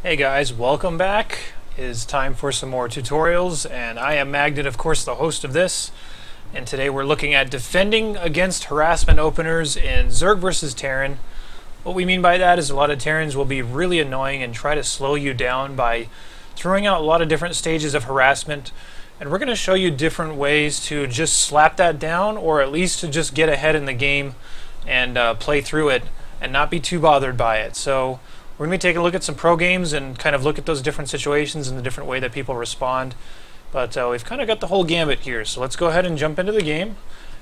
Hey guys, welcome back. It is time for some more tutorials, and I am Magnet, of course, the host of this. And today we're looking at defending against harassment openers in Zerg versus Terran. What we mean by that is a lot of Terrans will be really annoying and try to slow you down by throwing out a lot of different stages of harassment. And we're going to show you different ways to just slap that down, or at least to just get ahead in the game and play through it and not be too bothered by it. So we're going to be taking a look at some pro games and kind of look at those different situations and the different way that people respond. But we've kind of got the whole gambit here, so let's go ahead and jump into the game.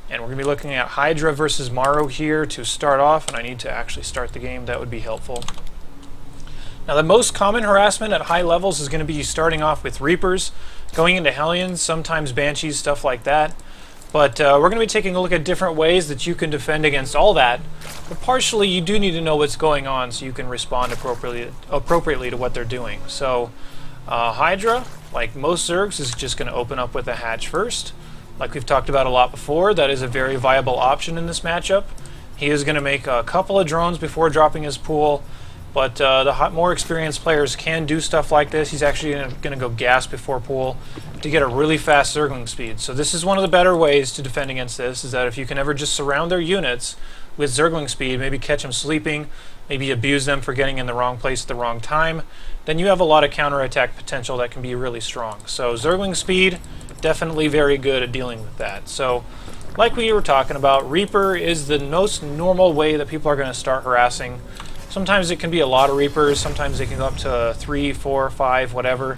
And we're going to be looking at Hydra versus Maro here to start off, and I need to actually start the game. That would be helpful. Now, the most common harassment at high levels is going to be starting off with Reapers, going into Hellions, sometimes Banshees, stuff like that. But we're going to be taking a look at different ways that you can defend against all that. But partially, you do need to know what's going on so you can respond appropriately to what they're doing. So, Hydra, like most Zergs, is just going to open up with a hatch first. Like we've talked about a lot before, that is a very viable option in this matchup. He is going to make a couple of drones before dropping his pool, but the more experienced players can do stuff like this. He's actually going to go gas before pool to get a really fast Zergling speed. So this is one of the better ways to defend against this, is that if you can ever just surround their units with Zergling speed, maybe catch them sleeping, maybe abuse them for getting in the wrong place at the wrong time, then you have a lot of counterattack potential that can be really strong. So Zergling speed, definitely very good at dealing with that. So like we were talking about, Reaper is the most normal way that people are going to start harassing. Sometimes it can be a lot of Reapers, sometimes they can go up to 3, 4, 5, whatever.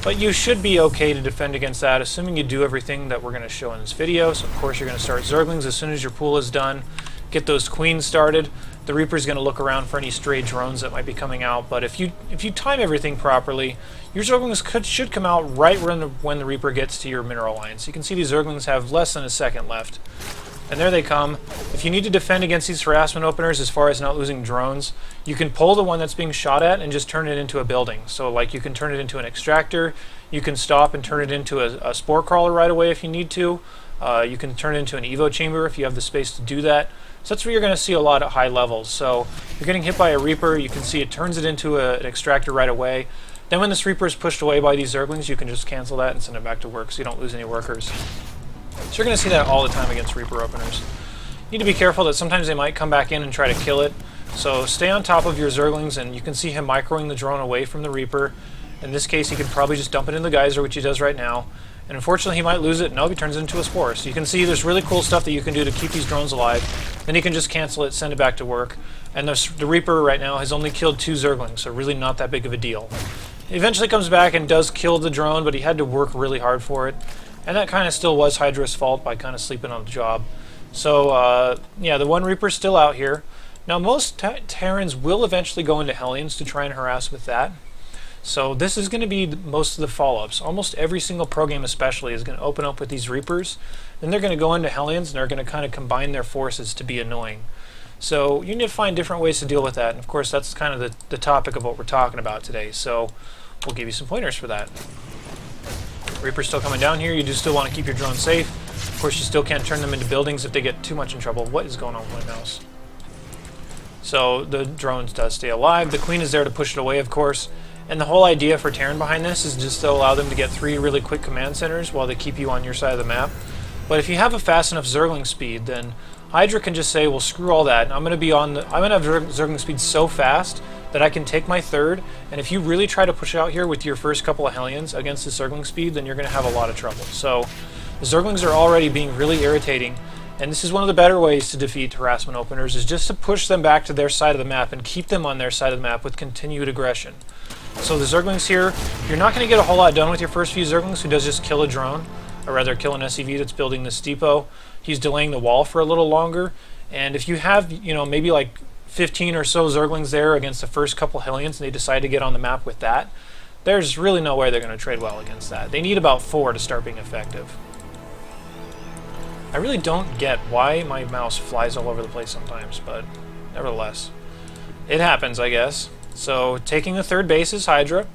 But you should be okay to defend against that, assuming you do everything that we're going to show in this video. So of course you're going to start Zerglings as soon as your pool is done. Get those queens started. The Reaper's going to look around for any stray drones that might be coming out. But if you time everything properly, your Zerglings should come out right when the Reaper gets to your mineral line. So you can see these Zerglings have less than a second left. And there they come. If you need to defend against these harassment openers as far as not losing drones, you can pull the one that's being shot at and just turn it into a building. So like you can turn it into an extractor, you can stop and turn it into a spore crawler right away if you need to. You can turn it into an evo chamber if you have the space to do that. So that's what you're going to see a lot at high levels. So you're getting hit by a Reaper, you can see it turns it into an extractor right away. Then when this Reaper is pushed away by these Zerglings, you can just cancel that and send it back to work so you don't lose any workers. So you're going to see that all the time against Reaper openers. You need to be careful that sometimes they might come back in and try to kill it. So stay on top of your Zerglings, and you can see him microing the drone away from the Reaper. In this case, he could probably just dump it in the geyser, which he does right now. And unfortunately, he might lose it. No, he turns it into a spore. So you can see there's really cool stuff that you can do to keep these drones alive. Then you can just cancel it, send it back to work. And the Reaper right now has only killed 2 Zerglings, so really not that big of a deal. He eventually comes back and does kill the drone, but he had to work really hard for it. And that kind of still was Hydra's fault by kind of sleeping on the job. So, yeah, the one Reaper's still out here. Now, most Terrans will eventually go into Hellions to try and harass with that. So this is going to be most of the follow-ups. Almost every single pro game especially is going to open up with these Reapers. Then they're going to go into Hellions and they're going to kind of combine their forces to be annoying. So you need to find different ways to deal with that. And of course, that's kind of the topic of what we're talking about today. So we'll give you some pointers for that. Reaper's still coming down here. You do still want to keep your drones safe. Of course, you still can't turn them into buildings if they get too much in trouble. What is going on with my mouse? So the drones does stay alive. The queen is there to push it away, of course. And the whole idea for Terran behind this is just to allow them to get 3 really quick command centers while they keep you on your side of the map. But if you have a fast enough Zergling speed, then Hydra can just say, well, screw all that. I'm going to have Zergling speed so fast that I can take my third, and if you really try to push out here with your first couple of Hellions against the Zergling speed, then you're going to have a lot of trouble. So the Zerglings are already being really irritating, and this is one of the better ways to defeat harassment openers, is just to push them back to their side of the map and keep them on their side of the map with continued aggression. So the Zerglings here, you're not going to get a whole lot done with your first few Zerglings, who does just kill a drone, or rather kill an SCV that's building this depot. He's delaying the wall for a little longer, and if you have, you know, maybe like 15 or so Zerglings there against the first couple Hellions and they decide to get on the map with that, there's really no way they're going to trade well against that. They need about 4 to start being effective. I really don't get why my mouse flies all over the place sometimes, but nevertheless, it happens, I guess. So taking the third base is Hydra,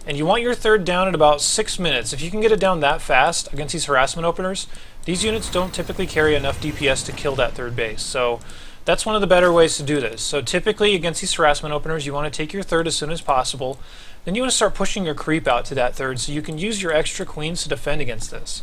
and you want your third down at about 6 minutes. If you can get it down that fast against these harassment openers, these units don't typically carry enough DPS to kill that third base. So That's one of the better ways to do this. So typically against these harassment openers, you want to take your third as soon as possible. Then you want to start pushing your creep out to that third so you can use your extra queens to defend against this.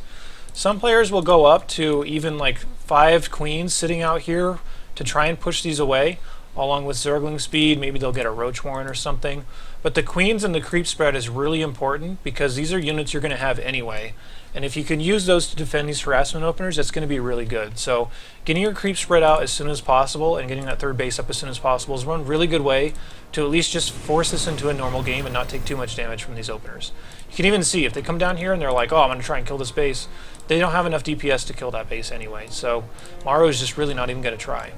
Some players will go up to even like 5 queens sitting out here to try and push these away, along with Zergling speed. Maybe they'll get a Roach Warren or something. But the queens and the creep spread is really important because these are units you're going to have anyway. And if you can use those to defend these harassment openers, that's going to be really good. So getting your creep spread out as soon as possible and getting that third base up as soon as possible is one really good way to at least just force this into a normal game and not take too much damage from these openers. You can even see if they come down here and they're like, oh, I'm going to try and kill this base, they don't have enough DPS to kill that base anyway. So Maru is just really not even going to try.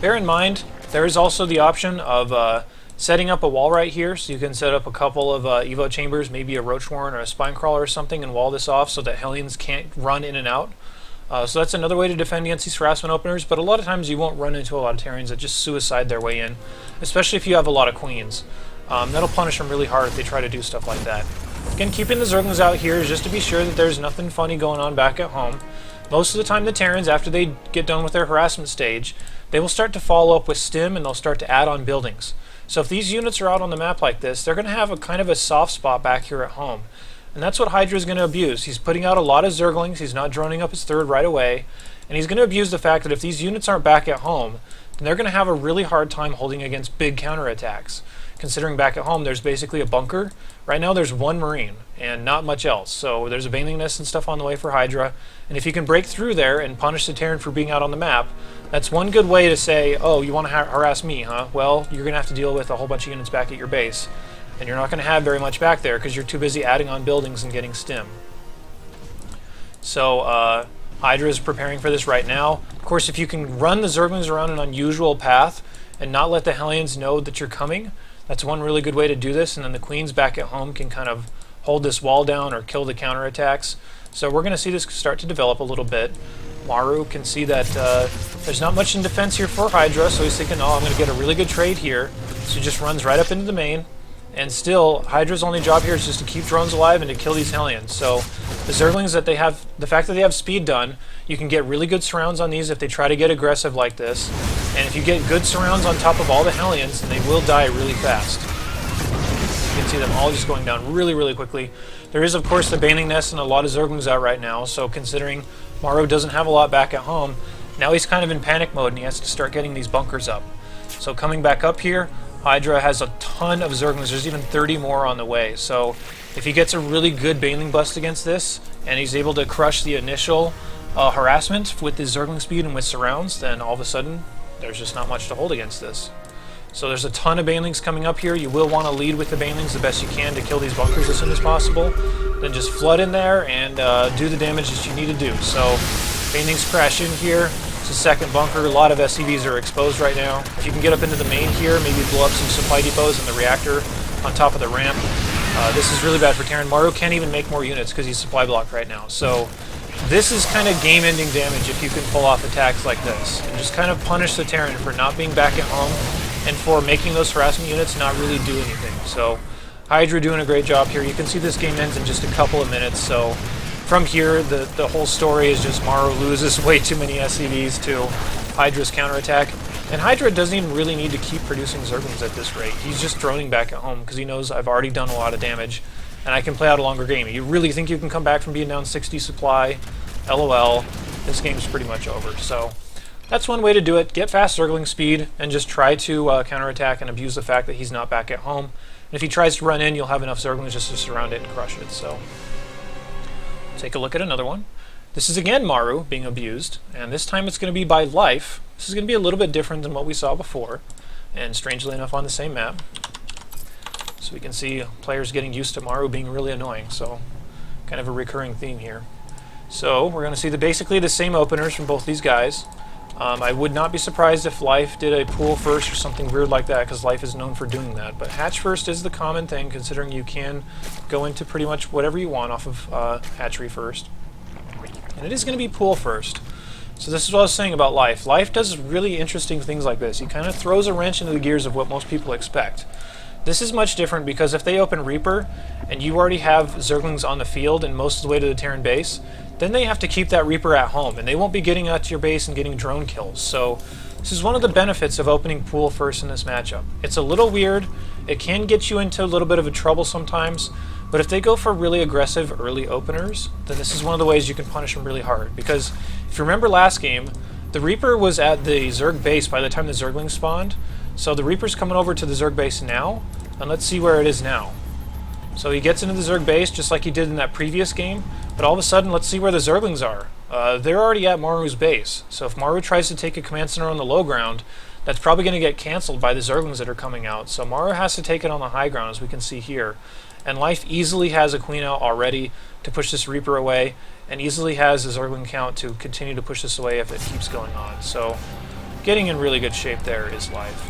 Bear in mind, there is also the option of setting up a wall right here, so you can set up a couple of Evo chambers, maybe a Roach Warren or a Spine Crawler or something, and wall this off so that Hellions can't run in and out. So that's another way to defend against these harassment openers, but a lot of times you won't run into a lot of Terrans that just suicide their way in, especially if you have a lot of queens. That'll punish them really hard if they try to do stuff like that. Again, keeping the Zerglings out here is just to be sure that there's nothing funny going on back at home. Most of the time the Terrans, after they get done with their harassment stage, they will start to follow up with stim and they'll start to add on buildings. So if these units are out on the map like this, they're going to have a kind of a soft spot back here at home. And that's what Hydra is going to abuse. He's putting out a lot of Zerglings, he's not droning up his third right away, and he's going to abuse the fact that if these units aren't back at home, then they're going to have a really hard time holding against big counterattacks. Considering back at home there's basically a bunker. Right now there's 1 Marine and not much else. So there's a Baneling Nest and stuff on the way for Hydra. And if you can break through there and punish the Terran for being out on the map, that's one good way to say, oh, you want to harass me, huh? Well, you're going to have to deal with a whole bunch of units back at your base. And you're not going to have very much back there because you're too busy adding on buildings and getting stim. So Hydra is preparing for this right now. Of course, if you can run the Zerglings around an unusual path and not let the Hellions know that you're coming, that's one really good way to do this, and then the queens back at home can kind of hold this wall down or kill the counterattacks. So we're going to see this start to develop a little bit. Maru can see that there's not much in defense here for Hydra, so he's thinking, oh, I'm going to get a really good trade here. So he just runs right up into the main, and still, Hydra's only job here is just to keep drones alive and to kill these Hellions. So the Zerglings that they have, the fact that they have speed done, you can get really good surrounds on these if they try to get aggressive like this. And if you get good surrounds on top of all the Hellions, then they will die really fast. You can see them all just going down really, really quickly. There is, of course, the Baneling Nest and a lot of Zerglings out right now, so considering Maru doesn't have a lot back at home, now he's kind of in panic mode and he has to start getting these bunkers up. So coming back up here, Hydra has a ton of Zerglings. There's even 30 more on the way. So if he gets a really good Baneling bust against this, and he's able to crush the initial harassment with his Zergling speed and with surrounds, then all of a sudden, there's just not much to hold against this. So there's a ton of Banelings coming up here. You will want to lead with the Banelings the best you can to kill these bunkers as soon as possible. Then just flood in there and do the damage that you need to do. So Banelings crash in here. It's a second bunker. A lot of SCVs are exposed right now. If you can get up into the main here, maybe blow up some supply depots and the reactor on top of the ramp. This is really bad for Terran. Maru can't even make more units because he's supply blocked right now. So this is kind of game-ending damage if you can pull off attacks like this. And just kind of punish the Terran for not being back at home and for making those harassment units not really do anything. So Hydra doing a great job here. You can see this game ends in just a couple of minutes. So from here, the whole story is just Maru loses way too many SCVs to Hydra's counterattack. And Hydra doesn't even really need to keep producing Zerglings at this rate. He's just droning back at home because he knows I've already done a lot of damage and I can play out a longer game. You really think you can come back from being down 60 supply? LOL. This game's pretty much over. So that's one way to do it. Get fast Zergling speed and just try to counterattack and abuse the fact that he's not back at home. And if he tries to run in, you'll have enough Zerglings just to surround it and crush it. So take a look at another one. This is again Maru being abused, and this time it's going to be by life. This is going to be a little bit different than what we saw before, and strangely enough on the same map. So we can see players getting used to Maru being really annoying, so kind of a recurring theme here. So we're going to see basically the same openers from both these guys. I would not be surprised if Life did a pool first or something weird like that, because Life is known for doing that. But hatch first is the common thing, considering you can go into pretty much whatever you want off of hatchery first. And it is going to be pool first. So this is what I was saying about Life. Life does really interesting things like this. He kind of throws a wrench into the gears of what most people expect. This is much different because if they open Reaper and you already have Zerglings on the field and most of the way to the Terran base, then they have to keep that Reaper at home, and they won't be getting out to your base and getting drone kills. So this is one of the benefits of opening pool first in this matchup. It's a little weird, it can get you into a little bit of a trouble sometimes, but if they go for really aggressive early openers, then this is one of the ways you can punish them really hard. Because if you remember last game, the Reaper was at the Zerg base by the time the Zerglings spawned, so the Reaper's coming over to the Zerg base now, and let's see where it is now. So he gets into the Zerg base just like he did in that previous game, but all of a sudden, let's see where the Zerglings are. They're already at Maru's base, so if Maru tries to take a command center on the low ground, that's probably going to get cancelled by the Zerglings that are coming out. So Maru has to take it on the high ground, as we can see here. And Life easily has a Queen out already to push this Reaper away, and easily has a Zergling count to continue to push this away if it keeps going on. So getting in really good shape there is Life.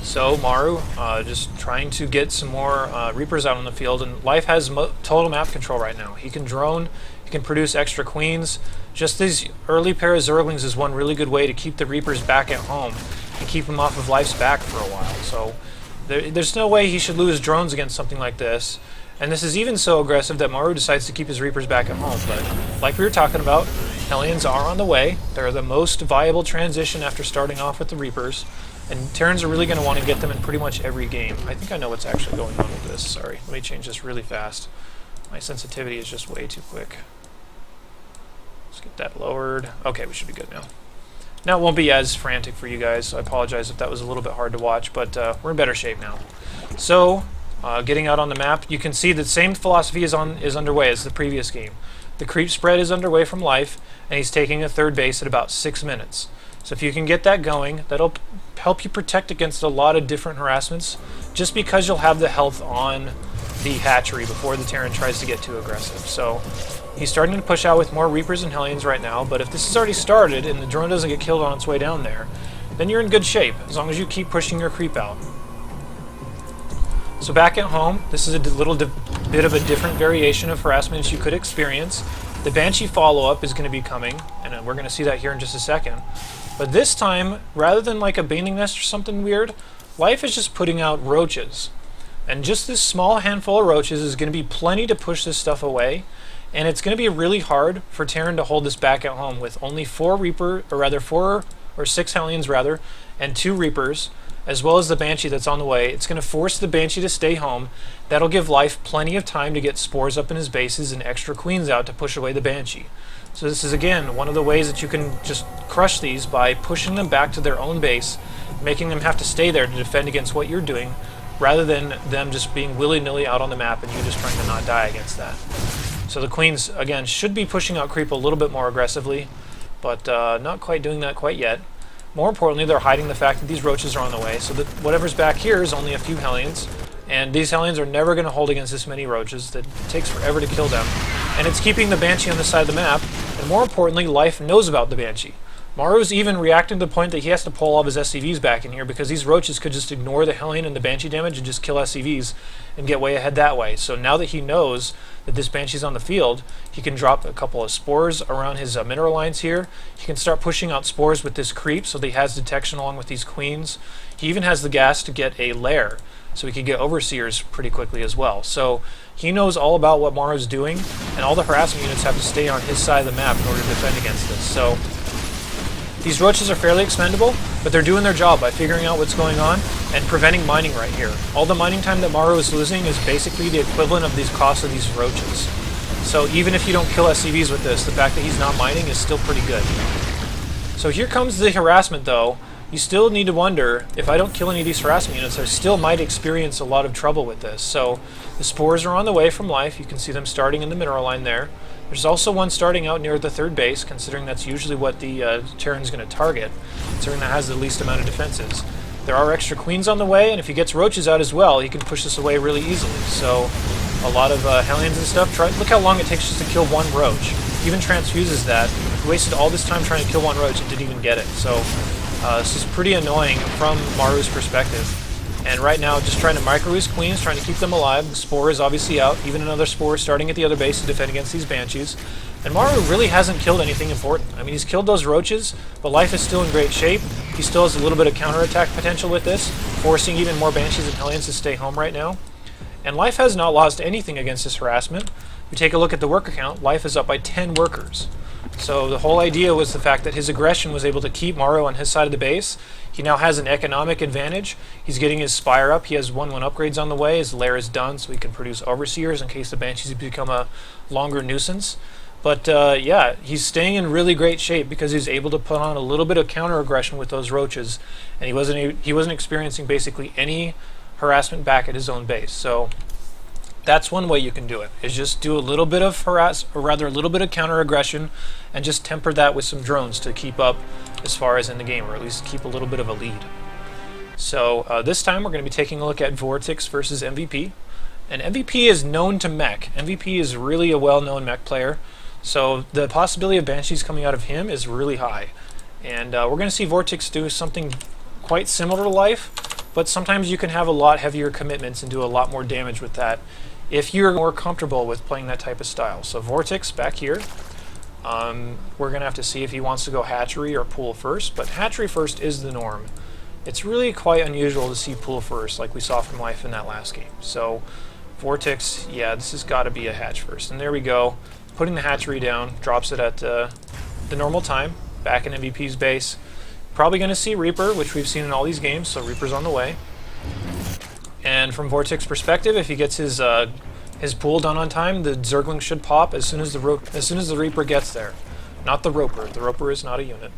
So Maru just trying to get some more Reapers out on the field, and Life has total map control right now. He can drone, he can produce extra Queens. Just these early pair of Zerglings is one really good way to keep the Reapers back at home and keep them off of Life's back for a while. So there's no way he should lose drones against something like this. And this is even so aggressive that Maru decides to keep his Reapers back at home. But like we were talking about, Hellions are on the way. They're the most viable transition after starting off with the Reapers. And Terrans are really going to want to get them in pretty much every game. I think I know what's actually going on with this. Sorry, let me change this really fast. My sensitivity is just way too quick. Let's get that lowered. Okay, we should be good now. Now it won't be as frantic for you guys, so I apologize if that was a little bit hard to watch, but we're in better shape now. So, getting out on the map, you can see the same philosophy is underway as the previous game. The creep spread is underway from Life, and he's taking a third base at about 6 minutes. So if you can get that going, that'll help you protect against a lot of different harassments, just because you'll have the health on the hatchery before the Terran tries to get too aggressive. So he's starting to push out with more Reapers and Hellions right now, but if this has already started and the drone doesn't get killed on its way down there, then you're in good shape, as long as you keep pushing your creep out. So back at home, this is a little bit of a different variation of harassment you could experience. The Banshee follow-up is going to be coming, and we're going to see that here in just a second. But this time, rather than like a baning nest or something weird, Life is just putting out roaches. And just this small handful of roaches is going to be plenty to push this stuff away. And it's going to be really hard for Terran to hold this back at home with only 4 or 6 Hellions rather, and 2 Reapers, as well as the Banshee that's on the way. It's going to force the Banshee to stay home. That'll give Life plenty of time to get spores up in his bases and extra Queens out to push away the Banshee. So this is, again, one of the ways that you can just crush these by pushing them back to their own base, making them have to stay there to defend against what you're doing, rather than them just being willy-nilly out on the map and you just trying to not die against that. So the Queens, again, should be pushing out creep a little bit more aggressively, but not quite doing that quite yet. More importantly, they're hiding the fact that these roaches are on the way, so that whatever's back here is only a few Hellions, and these Hellions are never going to hold against this many roaches. That it takes forever to kill them. And it's keeping the Banshee on the side of the map, and more importantly, Life knows about the Banshee. Maru's even reacting to the point that he has to pull all of his SCVs back in here because these roaches could just ignore the Hellion and the Banshee damage and just kill SCVs and get way ahead that way. So now that he knows that this Banshee's on the field, he can drop a couple of spores around his mineral lines here. He can start pushing out spores with this creep so that he has detection along with these Queens. He even has the gas to get a lair, so he can get Overseers pretty quickly as well. So he knows all about what Maru's doing, and all the harassment units have to stay on his side of the map in order to defend against this. So these roaches are fairly expendable, but they're doing their job by figuring out what's going on and preventing mining right here. All the mining time that Maru is losing is basically the equivalent of these costs of these roaches. So even if you don't kill SCVs with this, the fact that he's not mining is still pretty good. So here comes the harassment though. You still need to wonder, if I don't kill any of these harassment units, I still might experience a lot of trouble with this. So the spores are on the way from Life. You can see them starting in the mineral line there. There's also one starting out near the third base, considering that's usually what the Terran's going to target, considering that has the least amount of defenses. There are extra Queens on the way, and if he gets roaches out as well, he can push this away really easily. So a lot of Hellions and stuff, look how long it takes just to kill one roach. Even transfuses that. He wasted all this time trying to kill one roach and didn't even get it. So this is pretty annoying from Maru's perspective. And right now, just trying to micro his queens, trying to keep them alive. The Spore is obviously out. Even another Spore starting at the other base to defend against these Banshees. And Maru really hasn't killed anything important. I mean, he's killed those Roaches, but life is still in great shape. He still has a little bit of counterattack potential with this, forcing even more Banshees and Hellions to stay home right now. And life has not lost anything against this harassment. If we take a look at the worker count, life is up by 10 workers. So the whole idea was the fact that his aggression was able to keep Maru on his side of the base. He now has an economic advantage. He's getting his Spire up. He has 1/1 upgrades on the way. His lair is done, so he can produce Overseers in case the Banshees become a longer nuisance. But yeah, he's staying in really great shape because he's able to put on a little bit of counter aggression with those Roaches, and he wasn't experiencing basically any harassment back at his own base. So that's one way you can do it, is just do a little bit of a little bit of counter aggression, and just temper that with some drones to keep up as far as in the game, or at least keep a little bit of a lead. So this time we're going to be taking a look at Vortex versus MVP. And MVP is known to mech. MVP is really a well-known mech player. So the possibility of Banshees coming out of him is really high. And we're going to see Vortex do something quite similar to life, but sometimes you can have a lot heavier commitments and do a lot more damage with that if you're more comfortable with playing that type of style. So Vortex back here. We're going to have to see if he wants to go hatchery or pool first, but hatchery first is the norm. It's really quite unusual to see pool first like we saw from life in that last game. So Vortex, yeah, this has got to be a hatch first. And there we go. Putting the hatchery down, drops it at the normal time, back in MVP's base. Probably going to see Reaper, which we've seen in all these games, so Reaper's on the way. And from Vortex perspective, if he gets his pool done on time, the Zergling should pop as soon as the Reaper gets there. Not the Roper. The Roper is not a unit.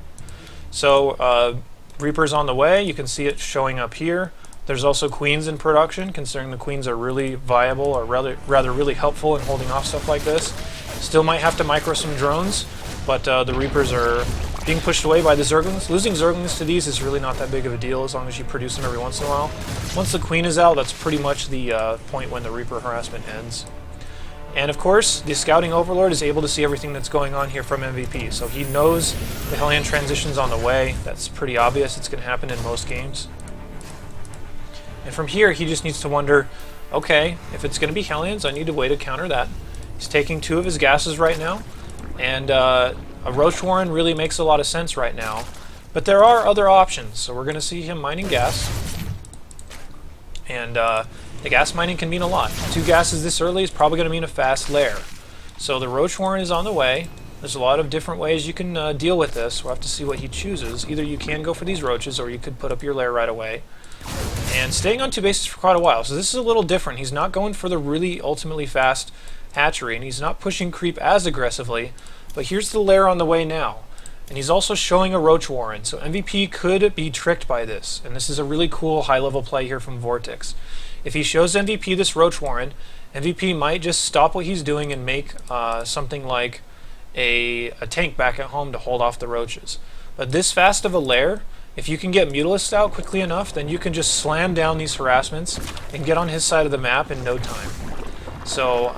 So Reaper's on the way. You can see it showing up here. There's also Queens in production, considering the Queens are really viable, or rather really helpful in holding off stuff like this. Still might have to micro some drones, but the Reapers are being pushed away by the Zerglings. Losing Zerglings to these is really not that big of a deal as long as you produce them every once in a while. Once the Queen is out, that's pretty much the point when the Reaper harassment ends. And of course, the Scouting Overlord is able to see everything that's going on here from MVP, so he knows the Hellion transition's on the way. That's pretty obvious. It's going to happen in most games. And from here, he just needs to wonder, okay, if it's going to be Hellions, I need a way to counter that. He's taking 2 of his gases right now, and a Roach Warren really makes a lot of sense right now. But there are other options, so we're going to see him mining gas. And the gas mining can mean a lot. 2 gases this early is probably going to mean a fast lair. So the Roach Warren is on the way. There's a lot of different ways you can deal with this. We'll have to see what he chooses. Either you can go for these Roaches, or you could put up your lair right away. And staying on 2 bases for quite a while. So this is a little different. He's not going for the really ultimately fast hatchery, and he's not pushing creep as aggressively, but here's the lair on the way now. And he's also showing a Roach Warren, so MVP could be tricked by this, and this is a really cool high-level play here from Vortex. If he shows MVP this Roach Warren, MVP might just stop what he's doing and make something like a tank back at home to hold off the Roaches. But this fast of a lair, if you can get Mutalisks out quickly enough, then you can just slam down these harassments and get on his side of the map in no time. So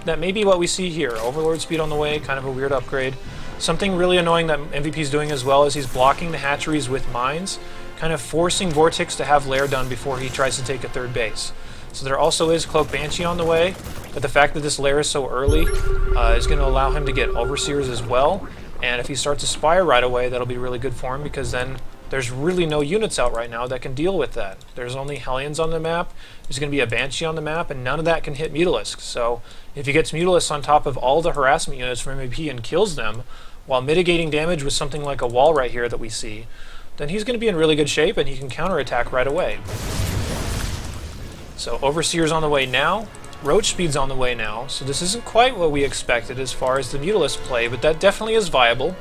that may be what we see here. Overlord speed on the way, kind of a weird upgrade. Something really annoying that MVP's doing as well is he's blocking the hatcheries with mines, kind of forcing Vortex to have lair done before he tries to take a 3rd base. So there also is Cloak Banshee on the way, but the fact that this lair is so early is going to allow him to get Overseers as well. And if he starts to Spire right away, that'll be really good for him, because then there's really no units out right now that can deal with that. There's only Hellions on the map, there's going to be a Banshee on the map, and none of that can hit Mutalisks. So if he gets Mutalisks on top of all the harassment units from MVP and kills them, while mitigating damage with something like a wall right here that we see, then he's going to be in really good shape, and he can counterattack right away. So Overseer's on the way now, Roach Speed's on the way now, so this isn't quite what we expected as far as the Mutalisk play, but that definitely is viable.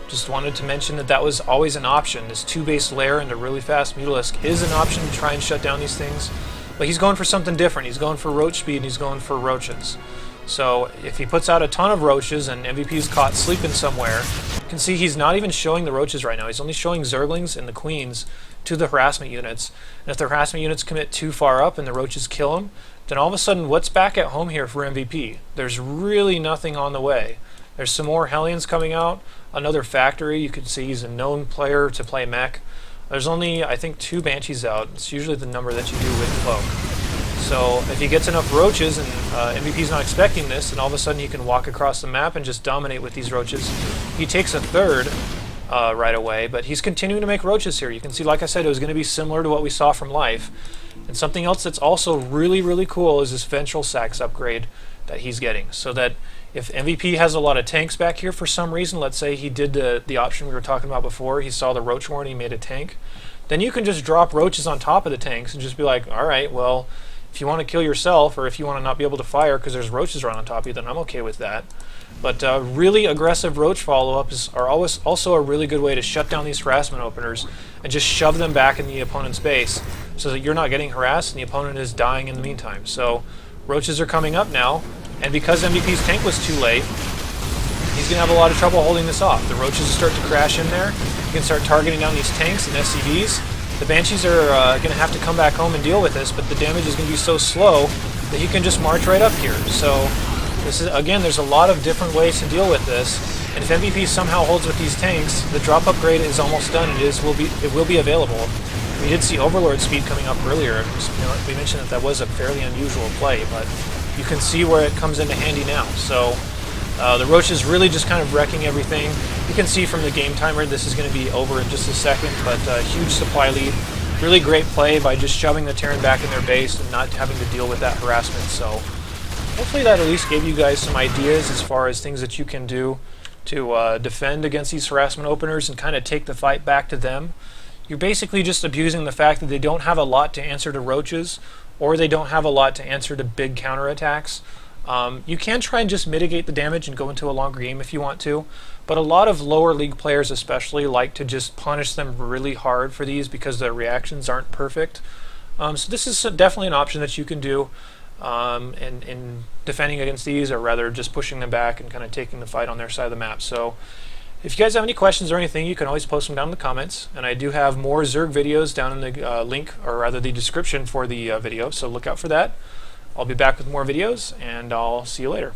Just wanted to mention that that was always an option. This 2-base lair and a really fast Mutalisk is an option to try and shut down these things. But he's going for something different. He's going for Roach Speed, and he's going for Roaches. So if he puts out a ton of Roaches and MVP's caught sleeping somewhere, you can see he's not even showing the Roaches right now. He's only showing Zerglings and the Queens to the harassment units. And if the harassment units commit too far up and the Roaches kill him, then all of a sudden, what's back at home here for MVP? There's really nothing on the way. There's some more Hellions coming out, another factory. You can see he's a known player to play mech. There's only, I think, 2 Banshees out. It's usually the number that you do with Cloak. So if he gets enough roaches and MVP's not expecting this, and all of a sudden he can walk across the map and just dominate with these roaches. He takes a third right away, but he's continuing to make roaches here. You can see, like I said, it was going to be similar to what we saw from Life. And something else that's also really, really cool is this Ventral Sacs upgrade that he's getting. So that if MVP has a lot of tanks back here for some reason, let's say he did the option we were talking about before, he saw the roach warning, he made a tank, then you can just drop roaches on top of the tanks and just be like, alright, well, if you want to kill yourself, or if you want to not be able to fire because there's roaches right on top of you, then I'm okay with that. But really aggressive roach follow-ups are always also a really good way to shut down these harassment openers and just shove them back in the opponent's base so that you're not getting harassed and the opponent is dying in the meantime. So roaches are coming up now, and because MVP's tank was too late, he's going to have a lot of trouble holding this off. The roaches start to crash in there. You can start targeting down these tanks and SCVs. The Banshees are going to have to come back home and deal with this, but the damage is going to be so slow that he can just march right up here. So this is, again, there's a lot of different ways to deal with this, and if MVP somehow holds with these tanks, the drop upgrade is almost done. It will be available. We did see Overlord speed coming up earlier. We mentioned that was a fairly unusual play, but you can see where it comes into handy now. So the Roach is really just kind of wrecking everything. You can see from the game timer this is going to be over in just a second, but huge supply lead. Really great play by just shoving the Terran back in their base and not having to deal with that harassment. So hopefully that at least gave you guys some ideas as far as things that you can do to defend against these harassment openers and kind of take the fight back to them. You're basically just abusing the fact that they don't have a lot to answer to roaches, or they don't have a lot to answer to big counterattacks. You can try and just mitigate the damage and go into a longer game if you want to, but a lot of lower league players especially like to just punish them really hard for these because their reactions aren't perfect. So this is definitely an option that you can do in defending against these, or rather just pushing them back and kind of taking the fight on their side of the map. So if you guys have any questions or anything, you can always post them down in the comments, and I do have more Zerg videos down in the link, or rather the description for the video, so look out for that. I'll be back with more videos, and I'll see you later.